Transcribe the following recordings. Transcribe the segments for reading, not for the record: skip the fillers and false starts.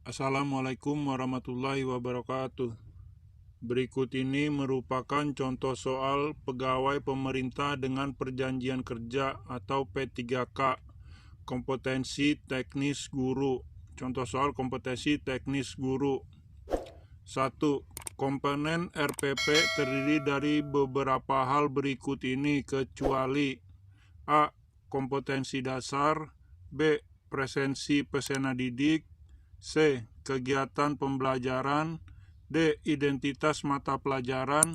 Assalamualaikum warahmatullahi wabarakatuh. Berikut ini merupakan contoh soal pegawai pemerintah dengan perjanjian kerja atau P3K, kompetensi teknis guru. Contoh soal kompetensi teknis guru. 1. Komponen RPP terdiri dari beberapa hal berikut ini kecuali A. Kompetensi dasar, B. Presensi peserta didik, C. Kegiatan pembelajaran, D. Identitas mata pelajaran,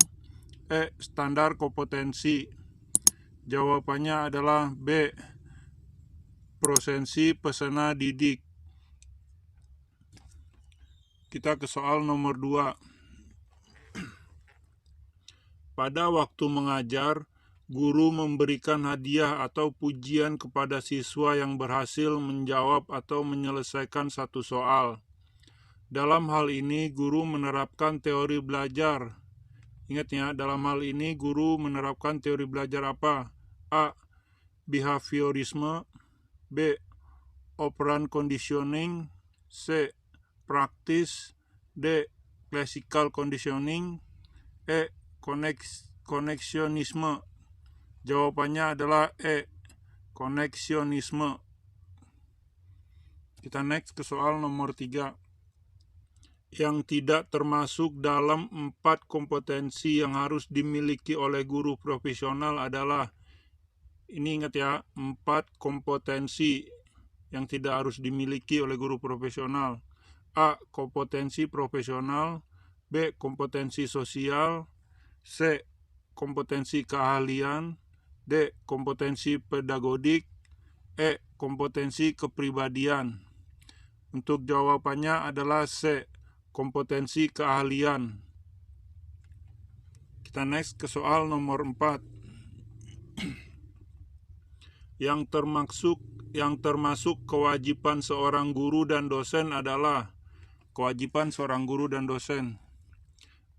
E. Standar kompetensi. Jawabannya adalah B. Presensi peserta didik. Kita ke soal nomor 2. Pada waktu mengajar, guru memberikan hadiah atau pujian kepada siswa yang berhasil menjawab atau menyelesaikan satu soal. Dalam hal ini, guru menerapkan teori belajar. Ingat ya, dalam hal ini guru menerapkan teori belajar apa? A. Behaviorisme, B. Operant conditioning, C. Practice, D. Classical conditioning, E. Koneksionisme. Jawabannya adalah E. Koneksionisme. Kita next ke soal nomor 3. Yang tidak termasuk dalam 4 kompetensi yang harus dimiliki oleh guru profesional adalah, ini ingat ya, 4 kompetensi yang tidak harus dimiliki oleh guru profesional. A. Kompetensi profesional, B. Kompetensi sosial, C. Kompetensi keahlian, D. Kompetensi pedagogik, E. Kompetensi kepribadian. Untuk jawabannya adalah C. Kompetensi keahlian. Kita next ke soal nomor 4. Yang termasuk kewajiban seorang guru dan dosen adalah kewajiban seorang guru dan dosen.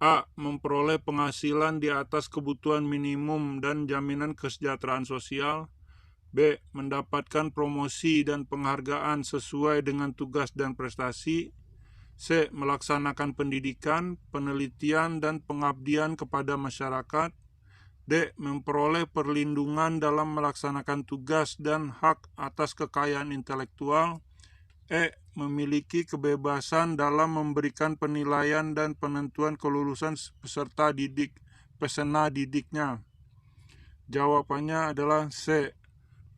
A. Memperoleh penghasilan di atas kebutuhan minimum dan jaminan kesejahteraan sosial. B. Mendapatkan promosi dan penghargaan sesuai dengan tugas dan prestasi. C. Melaksanakan pendidikan, penelitian, dan pengabdian kepada masyarakat. D. Memperoleh perlindungan dalam melaksanakan tugas dan hak atas kekayaan intelektual. E. Memiliki kebebasan dalam memberikan penilaian dan penentuan kelulusan peserta didiknya. Jawabannya adalah C.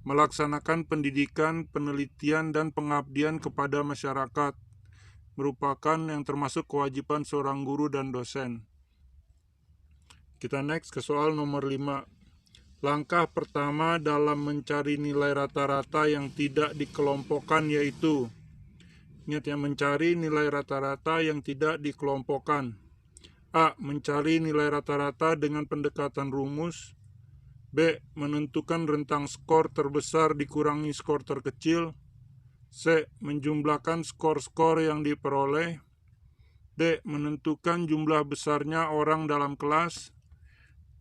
Melaksanakan pendidikan, penelitian, dan pengabdian kepada masyarakat merupakan yang termasuk kewajiban seorang guru dan dosen. Kita next ke soal nomor 5. Langkah pertama dalam mencari nilai rata-rata yang tidak dikelompokkan yaitu, ingat ya, mencari nilai rata-rata yang tidak dikelompokkan. A. Mencari nilai rata-rata dengan pendekatan rumus. B. Menentukan rentang skor terbesar dikurangi skor terkecil. C. Menjumlahkan skor-skor yang diperoleh. D. Menentukan jumlah besarnya orang dalam kelas.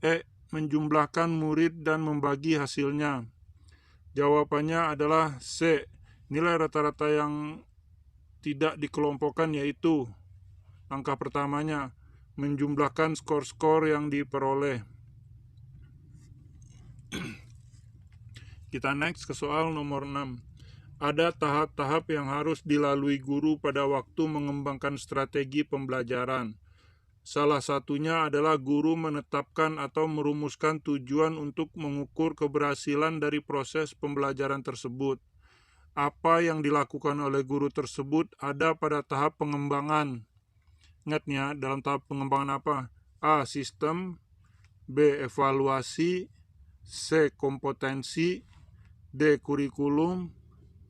E. Menjumlahkan murid dan membagi hasilnya. Jawabannya adalah C. Nilai rata-rata yang tidak dikelompokkan yaitu, langkah pertamanya, menjumlahkan skor-skor yang diperoleh. Kita next ke soal nomor 6. Ada tahap-tahap yang harus dilalui guru pada waktu mengembangkan strategi pembelajaran. Salah satunya adalah guru menetapkan atau merumuskan tujuan untuk mengukur keberhasilan dari proses pembelajaran tersebut. Apa yang dilakukan oleh guru tersebut ada pada tahap pengembangan. Ingatnya, dalam tahap pengembangan apa? A. Sistem, B. Evaluasi, C. Kompetensi, D. Kurikulum,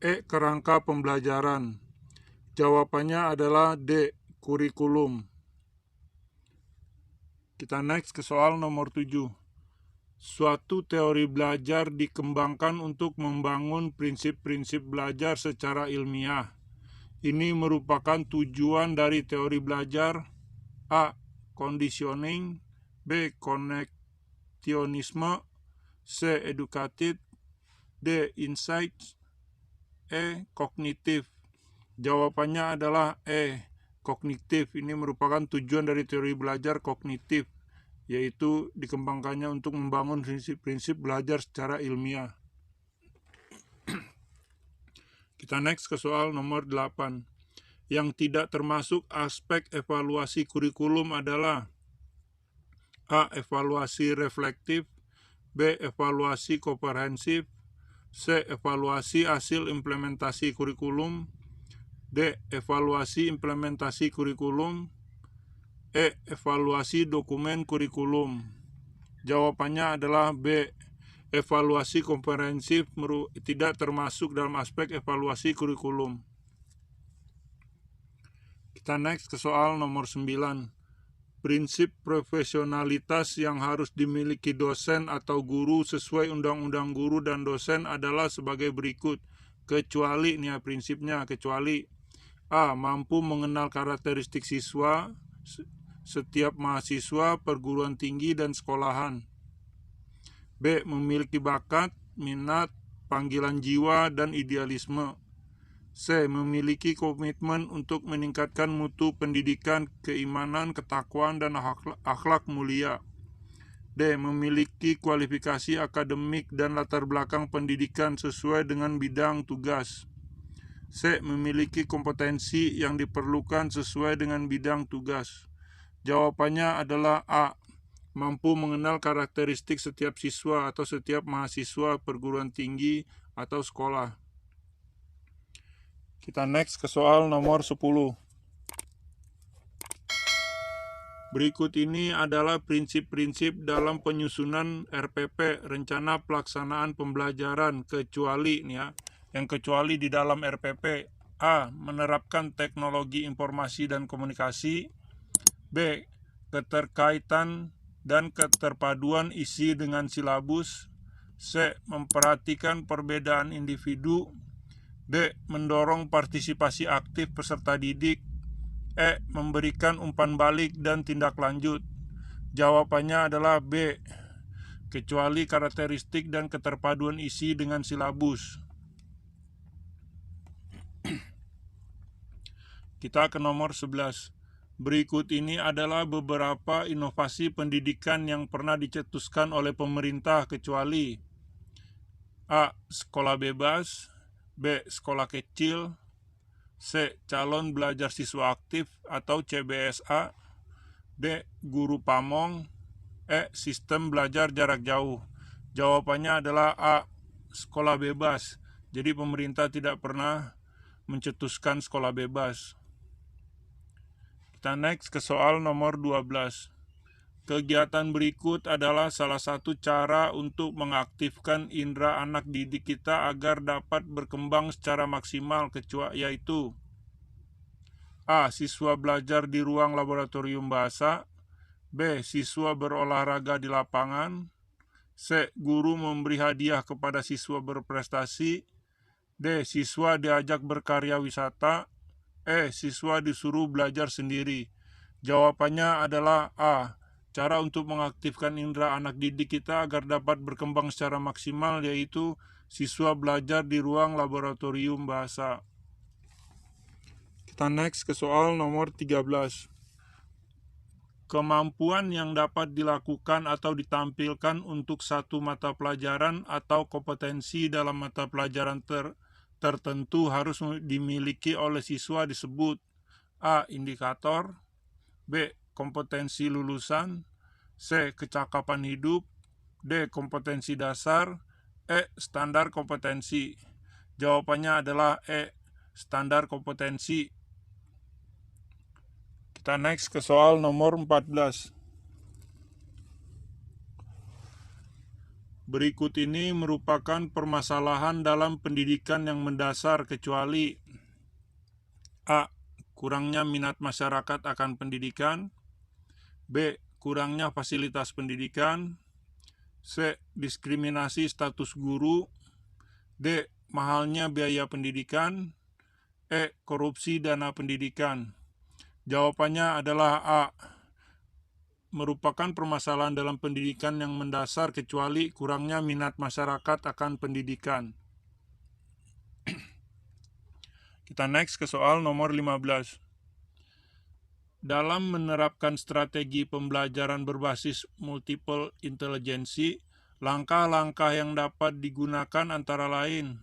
E. Kerangka pembelajaran. Jawabannya adalah D. Kurikulum. Kita next ke soal nomor 7. Suatu teori belajar dikembangkan untuk membangun prinsip-prinsip belajar secara ilmiah. Ini merupakan tujuan dari teori belajar. A. Conditioning, B. Koneksionisme, C. Educative, D. Insight, E. Kognitif. Jawabannya adalah E. Kognitif. Ini merupakan tujuan dari teori belajar kognitif, yaitu dikembangkannya untuk membangun prinsip-prinsip belajar secara ilmiah. Kita next ke soal nomor 8. Yang tidak termasuk aspek evaluasi kurikulum adalah A. Evaluasi reflektif, B. Evaluasi komprehensif, C. Evaluasi hasil implementasi kurikulum, D. Evaluasi implementasi kurikulum, E. Evaluasi dokumen kurikulum. Jawabannya adalah B. Evaluasi komprehensif tidak termasuk dalam aspek evaluasi kurikulum. Kita next ke soal nomor 9. Prinsip profesionalitas yang harus dimiliki dosen atau guru sesuai Undang-Undang Guru dan Dosen adalah sebagai berikut. Kecuali, nih ya prinsipnya, kecuali A. Mampu mengenal karakteristik siswa, setiap mahasiswa, perguruan tinggi, dan sekolahan. B. Memiliki bakat, minat, panggilan jiwa, dan idealisme. C. Memiliki komitmen untuk meningkatkan mutu pendidikan, keimanan, ketakwaan, dan akhlak mulia. D. Memiliki kualifikasi akademik dan latar belakang pendidikan sesuai dengan bidang tugas. C. Memiliki kompetensi yang diperlukan sesuai dengan bidang tugas. Jawabannya adalah A. Mampu mengenal karakteristik setiap siswa atau setiap mahasiswa perguruan tinggi atau sekolah. Kita next ke soal nomor 10. Berikut ini adalah prinsip-prinsip dalam penyusunan RPP, rencana pelaksanaan pembelajaran, kecuali nih ya, yang kecuali di dalam RPP. A. Menerapkan teknologi informasi dan komunikasi. B. Keterkaitan dan keterpaduan isi dengan silabus. C. Memperhatikan perbedaan individu. D. Mendorong partisipasi aktif peserta didik. E. Memberikan umpan balik dan tindak lanjut. Jawabannya adalah B. Kecuali karakteristik dan keterpaduan isi dengan silabus. Kita ke nomor 11. Berikut ini adalah beberapa inovasi pendidikan yang pernah dicetuskan oleh pemerintah, kecuali A. Sekolah bebas, B. Sekolah kecil, C. Calon belajar siswa aktif atau CBSA, D. Guru pamong, E. Sistem belajar jarak jauh. Jawabannya adalah A. Sekolah bebas. Jadi pemerintah tidak pernah mencetuskan sekolah bebas. Kita next ke soal nomor 12. Kegiatan berikut adalah salah satu cara untuk mengaktifkan indera anak didik kita agar dapat berkembang secara maksimal, yaitu A. Siswa belajar di ruang laboratorium bahasa. B. Siswa berolahraga di lapangan. C. Guru memberi hadiah kepada siswa berprestasi. D. Siswa diajak berkarya wisata. E. Siswa disuruh belajar sendiri. Jawabannya adalah A. Cara untuk mengaktifkan indera anak didik kita agar dapat berkembang secara maksimal, yaitu siswa belajar di ruang laboratorium bahasa. Kita next ke soal nomor 13. Kemampuan yang dapat dilakukan atau ditampilkan untuk satu mata pelajaran atau kompetensi dalam mata pelajaran tertentu harus dimiliki oleh siswa disebut A. Indikator, B. Kompetensi lulusan, C. Kecakapan hidup, D. Kompetensi dasar, E. Standar kompetensi. Jawabannya adalah E. Standar kompetensi. Kita next ke soal nomor 14. Berikut ini merupakan permasalahan dalam pendidikan yang mendasar, kecuali A. Kurangnya minat masyarakat akan pendidikan, B. Kurangnya fasilitas pendidikan, C. Diskriminasi status guru, D. Mahalnya biaya pendidikan, E. Korupsi dana pendidikan. Jawabannya adalah A. Merupakan permasalahan dalam pendidikan yang mendasar, kecuali kurangnya minat masyarakat akan pendidikan. Kita next ke soal nomor 15. Dalam menerapkan strategi pembelajaran berbasis multiple intelligency, langkah-langkah yang dapat digunakan antara lain: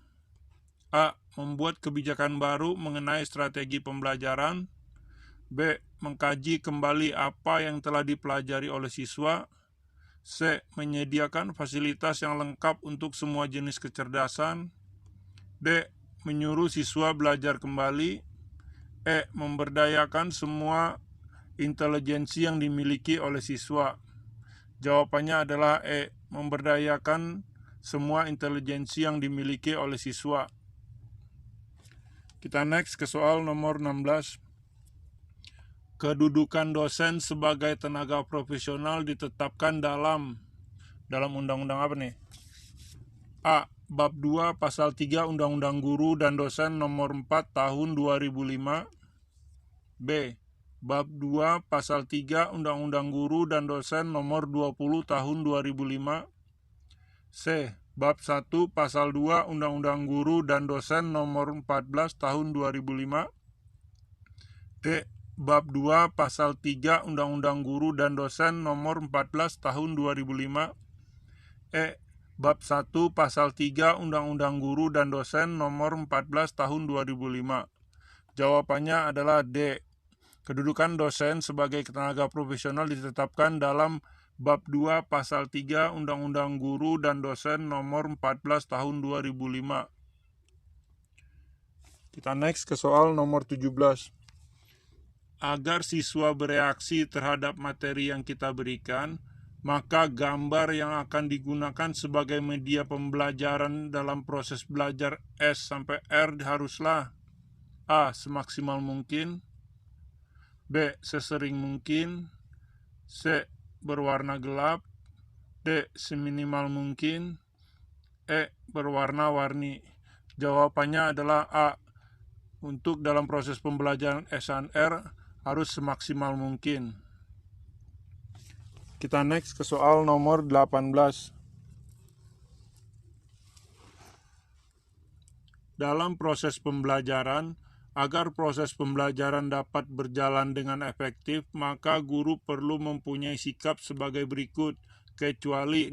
A. Membuat kebijakan baru mengenai strategi pembelajaran. B. Mengkaji kembali apa yang telah dipelajari oleh siswa. C. Menyediakan fasilitas yang lengkap untuk semua jenis kecerdasan. D. Menyuruh siswa belajar kembali. E. Memberdayakan semua intelijensi yang dimiliki oleh siswa. Jawabannya adalah E. Memberdayakan semua intelijensi yang dimiliki oleh siswa. Kita next ke soal nomor 16. Kedudukan dosen sebagai tenaga profesional ditetapkan dalam undang-undang apa nih? A. Bab 2 Pasal 3 Undang-Undang Guru dan Dosen Nomor 4 Tahun 2005. B. Bab 2 Pasal 3 Undang-Undang Guru dan Dosen Nomor 20 Tahun 2005. C. Bab 1 Pasal 2 Undang-Undang Guru dan Dosen Nomor 14 Tahun 2005. D. Bab 2 Pasal 3 Undang-Undang Guru dan Dosen Nomor 14 Tahun 2005. E. Bab 1 Pasal 3 Undang-Undang Guru dan Dosen Nomor 14 Tahun 2005. Jawabannya adalah D. Kedudukan dosen sebagai tenaga profesional ditetapkan dalam Bab 2 Pasal 3 Undang-Undang Guru dan Dosen Nomor 14 Tahun 2005. Kita next ke soal nomor 17. Agar siswa bereaksi terhadap materi yang kita berikan, maka gambar yang akan digunakan sebagai media pembelajaran dalam proses belajar S sampai R haruslah A. Semaksimal mungkin. B. Sesering mungkin. C. Berwarna gelap. D. Seminimal mungkin. E. Berwarna-warni. Jawabannya adalah A. Untuk dalam proses pembelajaran S dan R harus semaksimal mungkin. Kita next ke soal nomor 18. Dalam proses pembelajaran, agar proses pembelajaran dapat berjalan dengan efektif, maka guru perlu mempunyai sikap sebagai berikut, kecuali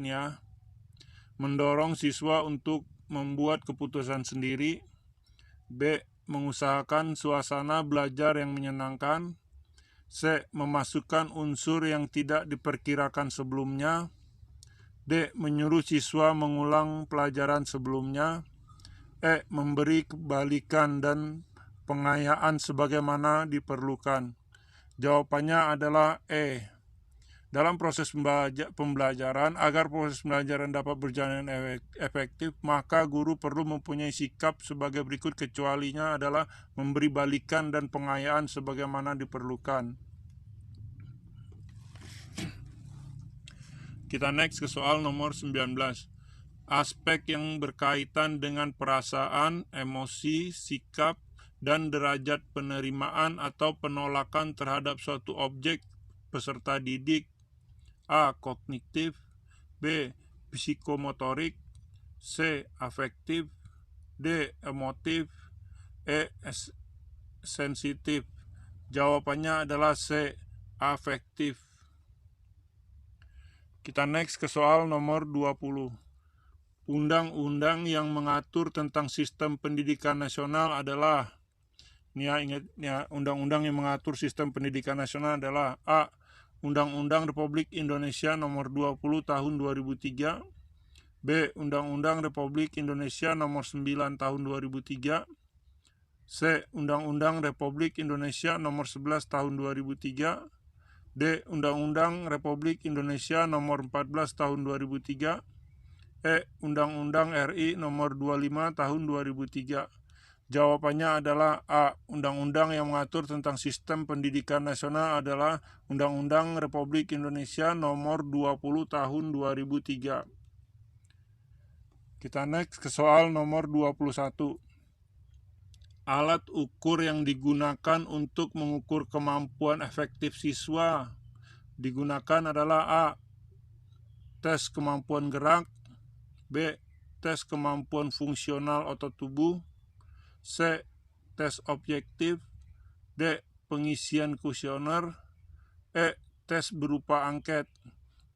mendorong siswa untuk membuat keputusan sendiri. B. Mengusahakan suasana belajar yang menyenangkan. C. Memasukkan unsur yang tidak diperkirakan sebelumnya. D. Menyuruh siswa mengulang pelajaran sebelumnya. E. Memberi kebalikan dan pengayaan sebagaimana diperlukan. Jawabannya adalah E. Dalam proses pembelajaran, agar proses pembelajaran dapat berjalan efektif, maka guru perlu mempunyai sikap sebagai berikut, kecualinya adalah memberi balikan dan pengayaan sebagaimana diperlukan. Kita next ke soal nomor 19. Aspek yang berkaitan dengan perasaan, emosi, sikap, dan derajat penerimaan atau penolakan terhadap suatu objek peserta didik. A. Kognitif. B. Psikomotorik. C. Afektif. D. Emotif. E. Sensitif. Jawabannya adalah C. Afektif. Kita next ke soal nomor 20. Undang-undang yang mengatur tentang sistem pendidikan nasional adalah, undang-undang yang mengatur sistem pendidikan nasional adalah A. Undang-Undang Republik Indonesia Nomor 20 Tahun 2003. B. Undang-Undang Republik Indonesia Nomor 9 Tahun 2003. C. Undang-Undang Republik Indonesia Nomor 11 Tahun 2003. D. Undang-Undang Republik Indonesia Nomor 14 Tahun 2003. E. Undang-Undang RI Nomor 25 Tahun 2003. Jawabannya adalah A. Undang-undang yang mengatur tentang sistem pendidikan nasional adalah Undang-Undang Republik Indonesia Nomor 20 Tahun 2003. Kita next ke soal nomor 21. Alat ukur yang digunakan untuk mengukur kemampuan efektif siswa digunakan adalah A. Tes kemampuan gerak. B. Tes kemampuan fungsional otot tubuh. C. tes objektif, D. Pengisian kuesioner, E. Tes berupa angket.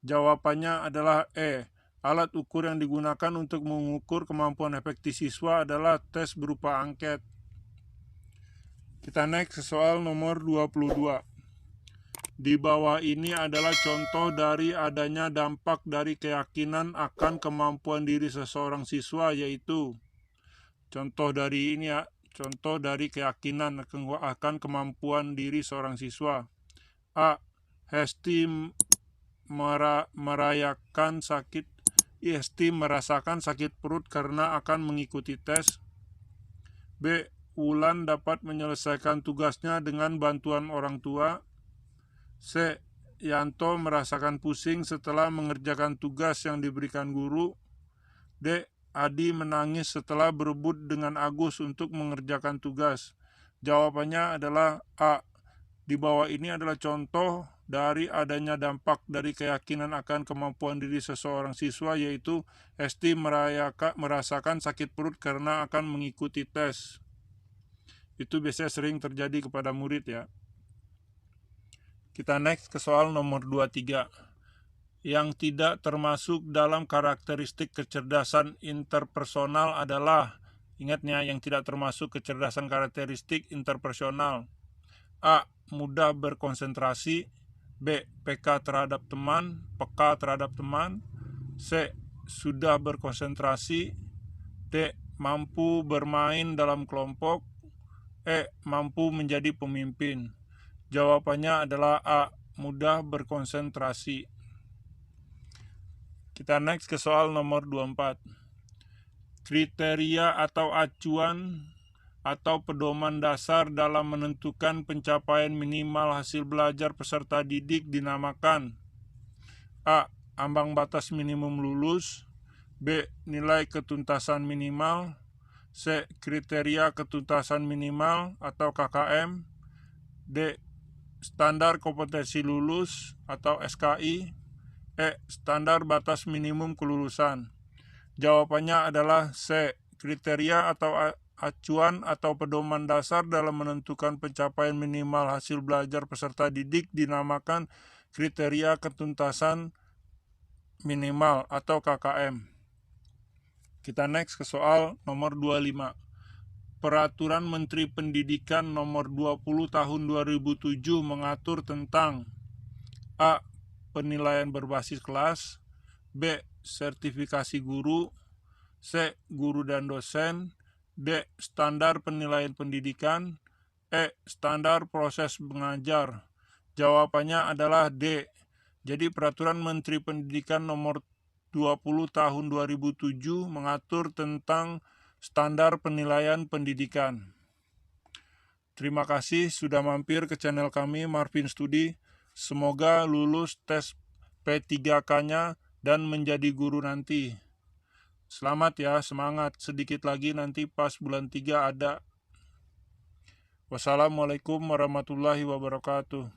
Jawabannya adalah E. Alat ukur yang digunakan untuk mengukur kemampuan efektif siswa adalah tes berupa angket. Kita next ke soal nomor 22. Di bawah ini adalah contoh dari adanya dampak dari keyakinan akan kemampuan diri seseorang siswa, yaitu contoh dari keyakinan akan kemampuan diri seorang siswa. A. Hesti merasakan sakit perut karena akan mengikuti tes. B. Wulan dapat menyelesaikan tugasnya dengan bantuan orang tua. C. Yanto merasakan pusing setelah mengerjakan tugas yang diberikan guru. D. Adi menangis setelah berebut dengan Agus untuk mengerjakan tugas. Jawabannya adalah A. Di bawah ini adalah contoh dari adanya dampak dari keyakinan akan kemampuan diri seseorang siswa, yaitu Hesti merasakan sakit perut karena akan mengikuti tes. Itu biasanya sering terjadi kepada murid ya. Kita next ke soal nomor 23. Yang tidak termasuk dalam karakteristik kecerdasan interpersonal adalah, ingatnya, yang tidak termasuk kecerdasan karakteristik interpersonal. A. Mudah berkonsentrasi. B. Peka terhadap teman, peka terhadap teman. C. Sudah berkonsentrasi. D. Mampu bermain dalam kelompok. E. Mampu menjadi pemimpin. Jawabannya adalah A. Mudah berkonsentrasi. Kita next ke soal nomor 24. Kriteria atau acuan atau pedoman dasar dalam menentukan pencapaian minimal hasil belajar peserta didik dinamakan: A. Ambang batas minimum lulus. B. Nilai ketuntasan minimal. C. Kriteria ketuntasan minimal atau KKM. D. Standar kompetensi lulus atau SKI. E. Standar batas minimum kelulusan. Jawabannya adalah C. Kriteria atau acuan atau pedoman dasar dalam menentukan pencapaian minimal hasil belajar peserta didik dinamakan kriteria ketuntasan minimal atau KKM. Kita next ke soal nomor 25. Peraturan Menteri Pendidikan nomor 20 tahun 2007 mengatur tentang: A. Penilaian berbasis kelas. B. Sertifikasi guru. C. Guru dan dosen. D. Standar penilaian pendidikan. E. Standar proses mengajar. Jawabannya adalah D. Jadi Peraturan Menteri Pendidikan nomor 20 tahun 2007 mengatur tentang standar penilaian pendidikan. Terima kasih sudah mampir ke channel kami Marvin Studi. Semoga lulus tes P3K-nya dan menjadi guru nanti. Selamat ya, semangat. Sedikit lagi nanti pas bulan 3 ada. Wassalamualaikum warahmatullahi wabarakatuh.